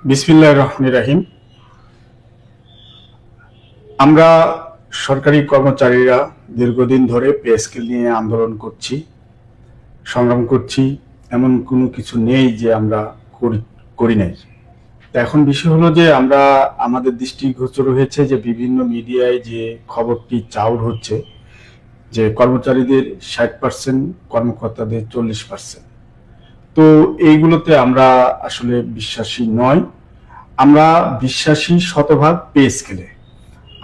বিসমিল্লাহির রহমানির রহিম। আমরা সরকারি কর্মচারীরা দীর্ঘদিন ধরে পে স্কেল নিয়ে আন্দোলন করছি, সংগ্রাম করছি। এমন কোনো কিছু নেই যে আমরা করি নাই। এখন বিষয় হলো যে আমরা আমাদের দৃষ্টিগোচর হয়েছে যে বিভিন্ন মিডিয়ায় যে খবরটি চাউর হচ্ছে যে কর্মচারীদের 60%, কর্মকর্তাদের 40%। তো এইগুলোতে আমরা আসলে বিশ্বাসী নয়। আমরা বিশ্বাসী শতভাগ পে স্কেলে।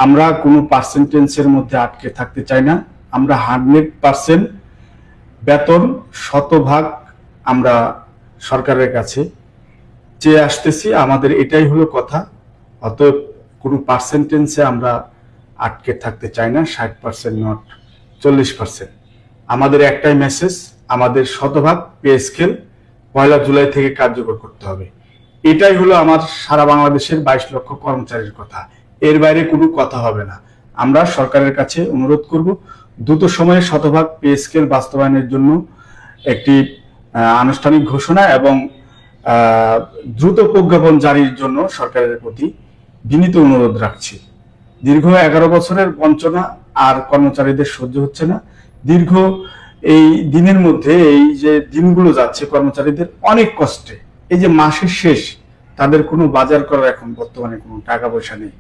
আমরা কোনো পার্সেন্টেজের মধ্যে আটকে থাকতে চাই না। আমরা 100% বেতন শতভাগ আমরা সরকারের কাছে চেয়ে আসতেছি। আমাদের এটাই হলো কথা। অতএব কোনো পার্সেন্টেজে আমরা আটকে থাকতে চাই না। 60% নট 40%। আমাদের একটাই মেসেজ, আমাদের শতভাগ পে স্কেল 1 জুলাই থেকে কার্যকর করতে হবে। এটাই হলো আমার সারা বাংলাদেশের 22 লক্ষ কর্মচারীর কথা। এর বাইরে কোনো কথা হবে না। আমরা সরকারের কাছে অনুরোধ করব দ্রুত সময়ে শতভাগ পে স্কেল বাস্তবায়নের জন্য একটি আনুষ্ঠানিক ঘোষণা এবং দ্রুত প্রজ্ঞাপন জারির জন্য সরকারের প্রতি বিনীত অনুরোধ রাখছি। দীর্ঘ 11 বছরের বঞ্চনা আর কর্মচারীদের সহ্য হচ্ছে না। দীর্ঘ এই দিনের মধ্যে এই যে দিনগুলো যাচ্ছে কর্মচারীদের অনেক কষ্টে, এই যে মাসের শেষ, তাদের কোনো বাজার করার এখন বর্তমানে কোনো টাকা পয়সা নেই।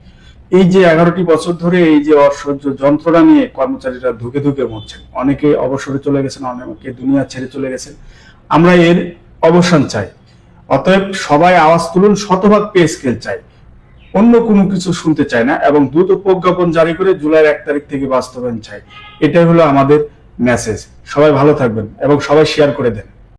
এই যে 11টি বছর ধরে এই যে অসহ্য যন্ত্রণা নিয়ে কর্মচারীরা ধুকে ধুকে মরছেন, অনেকে অবসরে চলে গেছেন, অনেকে দুনিয়া ছেড়ে চলে গেছেন। আমরা এর অবসান চাই। অতএব সবাই আওয়াজ তুলুন, শতভাগ পে স্কেল চাই, অন্য কোনো কিছু শুনতে চাই না এবং দ্রুত প্রজ্ঞাপন জারি করে জুলাইয়ের 1 তারিখ থেকে বাস্তবায়ন চাই। এটাই হলো আমাদের মেসেজ। সবাই ভালো থাকবেন এবং সবাই শেয়ার করে দেন।